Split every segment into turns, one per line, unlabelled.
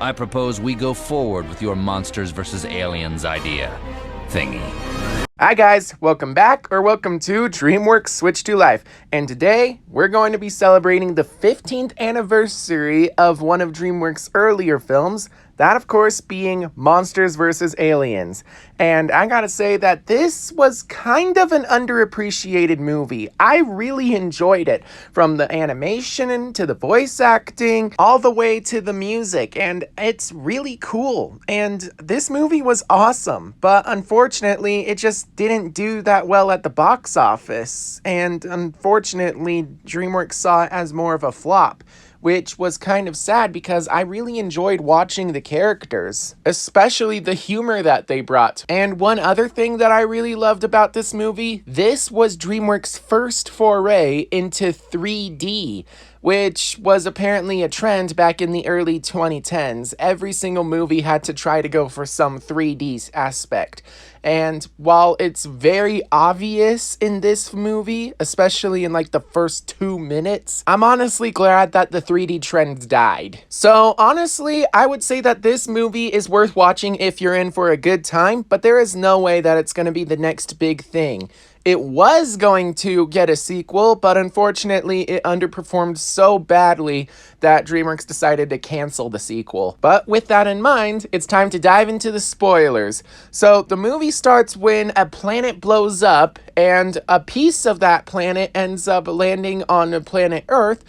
I propose we go forward with your Monsters vs. Aliens idea thingy.
Hi guys, welcome back, or welcome to DreamWorks Switch to Life, and today we're going to be celebrating the 15th anniversary of one of DreamWorks' earlier films, that of course being Monsters vs. Aliens. And I gotta say that this was kind of an underappreciated movie. I really enjoyed it, from the animation to the voice acting, all the way to the music, and it's really cool. And this movie was awesome, but unfortunately it just didn't do that well at the box office, and unfortunately DreamWorks saw it as more of a flop, which was kind of sad because I really enjoyed watching the characters, especially the humor that they brought. And one other thing that I really loved about this movie, this was DreamWorks' first foray into 3D, which was apparently a trend back in the early 2010s. Every single movie had to try to go for some 3D aspect. And while it's very obvious in this movie, especially in like the first 2 minutes, I'm honestly glad that the 3D trend died. So honestly, I would say that this movie is worth watching if you're in for a good time, but there is no way that it's going to be the next big thing. It was going to get a sequel, but unfortunately it underperformed so badly that DreamWorks decided to cancel the sequel. But with that in mind, it's time to dive into the spoilers. So the movie starts when a planet blows up, and a piece of that planet ends up landing on the planet Earth,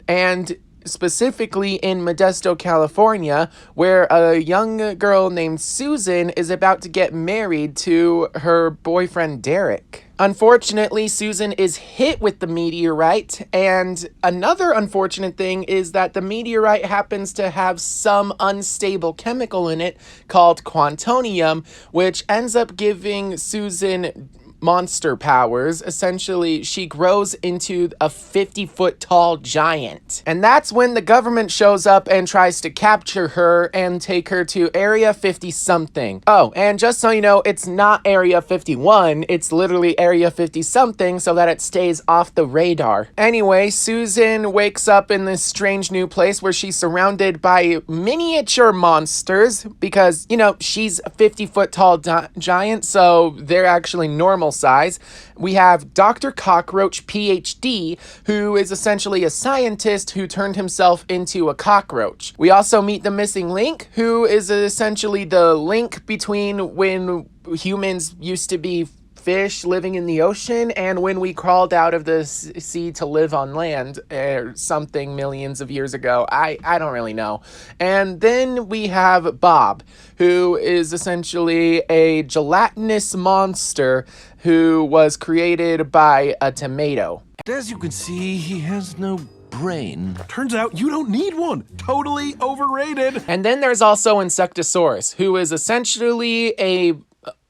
and specifically in Modesto, California, where a young girl named Susan is about to get married to her boyfriend Derek. Unfortunately, Susan is hit with the meteorite, and another unfortunate thing is that the meteorite happens to have some unstable chemical in it called quantonium, which ends up giving Susan monster powers. Essentially, she grows into a 50-foot tall giant. And that's when the government shows up and tries to capture her and take her to Area 50-something. Oh, and just so you know, it's not Area 51, it's literally Area 50-something so that it stays off the radar. Anyway, Susan wakes up in this strange new place where she's surrounded by miniature monsters because, you know, she's a 50-foot tall giant, so they're actually normal size. We have Dr. Cockroach, PhD, who is essentially a scientist who turned himself into a cockroach. We also meet the missing link, who is essentially the link between when humans used to be fish living in the ocean and when we crawled out of the sea to live on land or something millions of years ago. I don't really know. And then we have Bob, who is essentially a gelatinous monster who was created by a tomato.
As you can see, he has no brain.
Turns out you don't need one. Totally overrated.
And then there's also Insectosaurus, who is essentially a,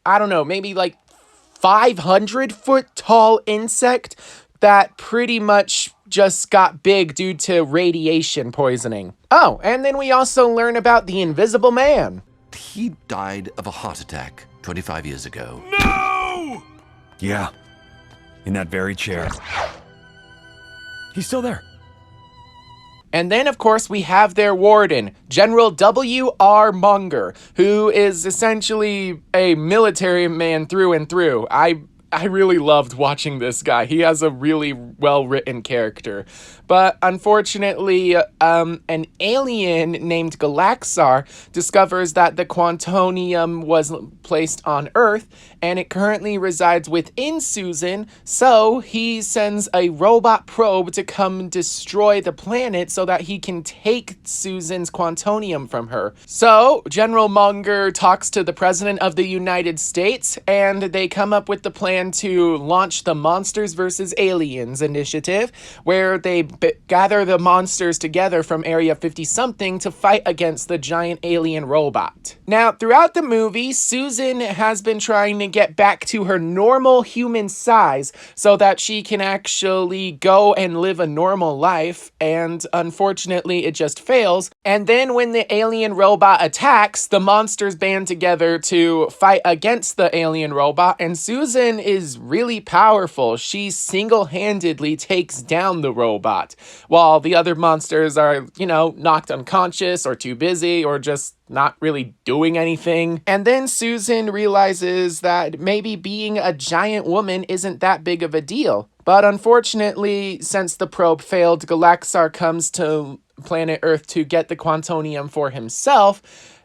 I don't know, maybe like 500-foot tall insect that pretty much just got big due to radiation poisoning. Oh, and then we also learn about the Invisible Man.
He died of a heart attack 25 years ago.
No!
Yeah, in that very chair. He's still there.
And then, of course, we have their warden, General W.R. Munger, who is essentially a military man through and through. I really loved watching this guy. He has a really well-written character. But unfortunately, an alien named Galaxar discovers that the quantonium was placed on Earth, and it currently resides within Susan, so he sends a robot probe to come destroy the planet so that he can take Susan's quantonium from her. So, General Munger talks to the President of the United States, and they come up with the plan to launch the Monsters vs. Aliens initiative, where they gather the monsters together from Area 50-something to fight against the giant alien robot. Now, throughout the movie, Susan has been trying to get back to her normal human size so that she can actually go and live a normal life, and unfortunately, it just fails. And then when the alien robot attacks, the monsters band together to fight against the alien robot, and Susan is really powerful. She single-handedly takes down the robot, while the other monsters are, knocked unconscious or too busy or just not really doing anything. And then Susan realizes that maybe being a giant woman isn't that big of a deal. But unfortunately, since the probe failed, Galaxar comes to planet Earth to get the Quantonium for himself.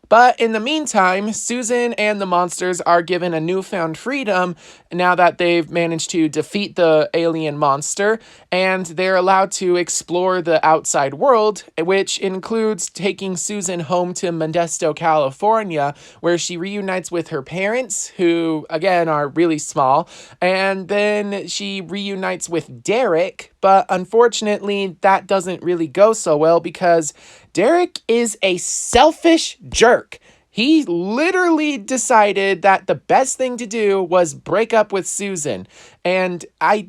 But in the meantime, Susan and the monsters are given a newfound freedom now that they've managed to defeat the alien monster, and they're allowed to explore the outside world, which includes taking Susan home to Modesto, California, where she reunites with her parents, who, again, are really small, and then she reunites with Derek, but unfortunately, that doesn't really go so well because Derek is a selfish jerk. He literally decided that the best thing to do was break up with Susan. And I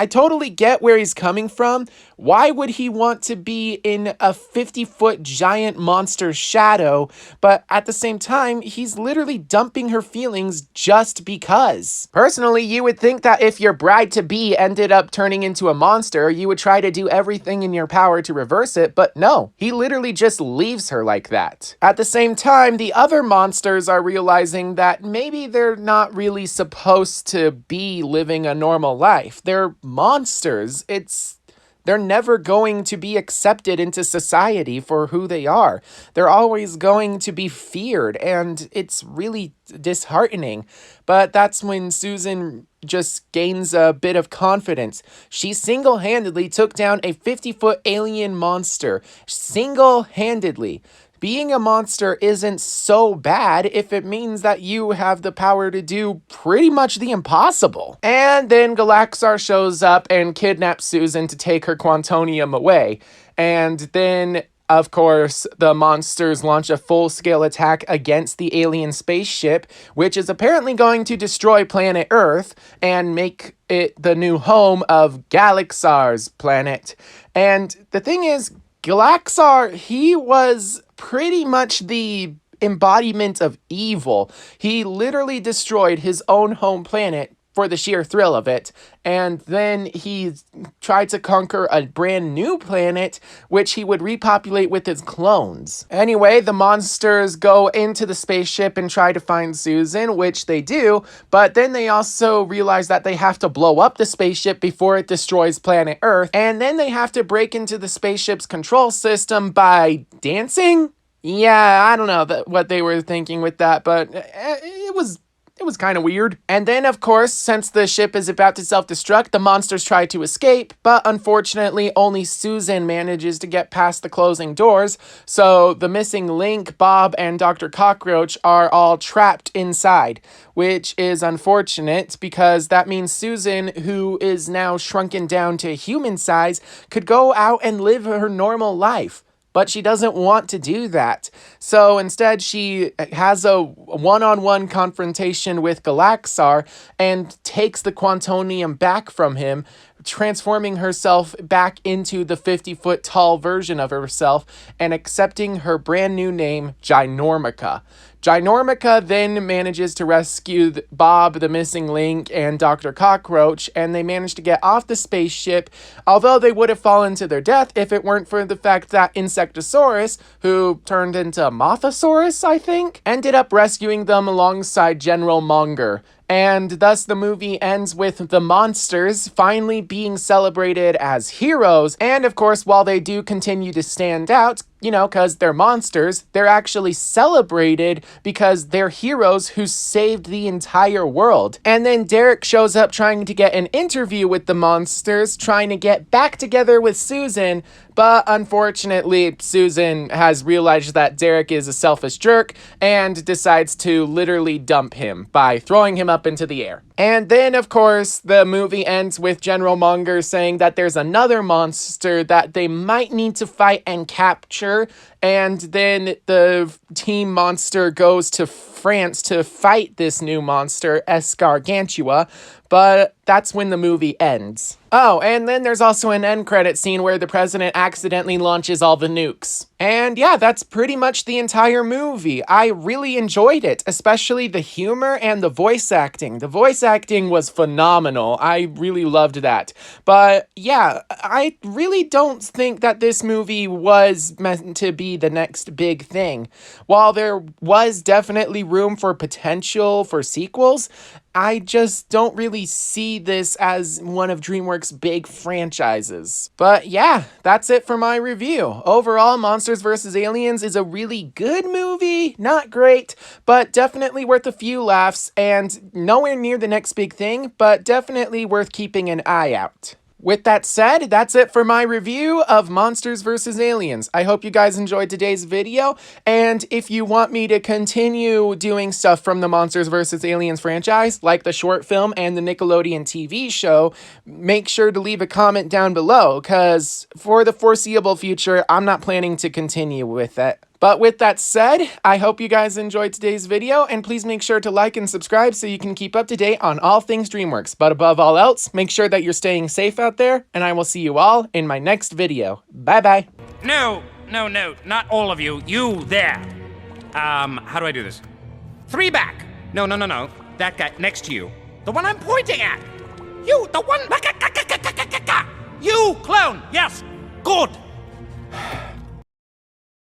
totally get where he's coming from. Why would he want to be in a 50-foot giant monster's shadow? But at the same time, he's literally dumping her feelings just because. Personally, you would think that if your bride-to-be ended up turning into a monster, you would try to do everything in your power to reverse it, but no, he literally just leaves her like that. At the same time, the other monsters are realizing that maybe they're not really supposed to be living a normal life. They're monsters. They're never going to be accepted into society for who they are. They're always going to be feared, and it's really disheartening. But that's when Susan just gains a bit of confidence. She single-handedly took down a 50-foot alien monster. Single-handedly. Being a monster isn't so bad if it means that you have the power to do pretty much the impossible. And then Galaxar shows up and kidnaps Susan to take her Quantonium away. And then, of course, the monsters launch a full-scale attack against the alien spaceship, which is apparently going to destroy planet Earth and make it the new home of Galaxar's planet. And the thing is, Galaxar, he was pretty much the embodiment of evil. He literally destroyed his own home planet for the sheer thrill of it, and then he tried to conquer a brand new planet, which he would repopulate with his clones. Anyway, the monsters go into the spaceship and try to find Susan, which they do, but then they also realize that they have to blow up the spaceship before it destroys planet Earth, and then they have to break into the spaceship's control system by dancing? Yeah, I don't know what they were thinking with that, but it was kind of weird. And then, of course, since the ship is about to self-destruct, the monsters try to escape, but unfortunately, only Susan manages to get past the closing doors, so the missing Link, Bob, and Dr. Cockroach are all trapped inside, which is unfortunate because that means Susan, who is now shrunken down to human size, could go out and live her normal life. But she doesn't want to do that. So instead, she has a one-on-one confrontation with Galaxar and takes the Quantonium back from him, transforming herself back into the 50-foot tall version of herself and accepting her brand new name, Ginormica. Ginormica then manages to rescue Bob, the missing Link, and Dr. Cockroach, and they manage to get off the spaceship, although they would have fallen to their death if it weren't for the fact that Insectosaurus, who turned into Mothosaurus, I think, ended up rescuing them alongside General Monger. And thus the movie ends with the monsters finally being celebrated as heroes. And of course, while they do continue to stand out, because they're monsters, they're actually celebrated because they're heroes who saved the entire world. And then Derek shows up trying to get an interview with the monsters, trying to get back together with Susan, but unfortunately, Susan has realized that Derek is a selfish jerk and decides to literally dump him by throwing him up into the air. And then, of course, the movie ends with General Monger saying that there's another monster that they might need to fight and capture, and then the team monster goes to France to fight this new monster, Escargantua, but that's when the movie ends. Oh, and then there's also an end credit scene where the president accidentally launches all the nukes. And yeah, that's pretty much the entire movie. I really enjoyed it, especially the humor and the voice acting. The voice acting was phenomenal. I really loved that. But yeah, I really don't think that this movie was meant to be the next big thing. While there was definitely room for potential for sequels, I just don't really see this as one of DreamWorks' big franchises. But yeah, that's it for my review. Overall, Monsters vs. Aliens is a really good movie. Not great, but definitely worth a few laughs and nowhere near the next big thing, but definitely worth keeping an eye out. With that said, that's it for my review of Monsters vs. Aliens. I hope you guys enjoyed today's video, and if you want me to continue doing stuff from the Monsters vs. Aliens franchise, like the short film and the Nickelodeon TV show, make sure to leave a comment down below, because for the foreseeable future, I'm not planning to continue with it. But with that said, I hope you guys enjoyed today's video, and please make sure to like and subscribe so you can keep up to date on all things DreamWorks. But above all else, make sure that you're staying safe out there, and I will see you all in my next video. Bye-bye.
No, not all of you. You there. How do I do this? 3 back. No. That guy next to you. The one I'm pointing at. You, the one. You, clone. Yes. Good.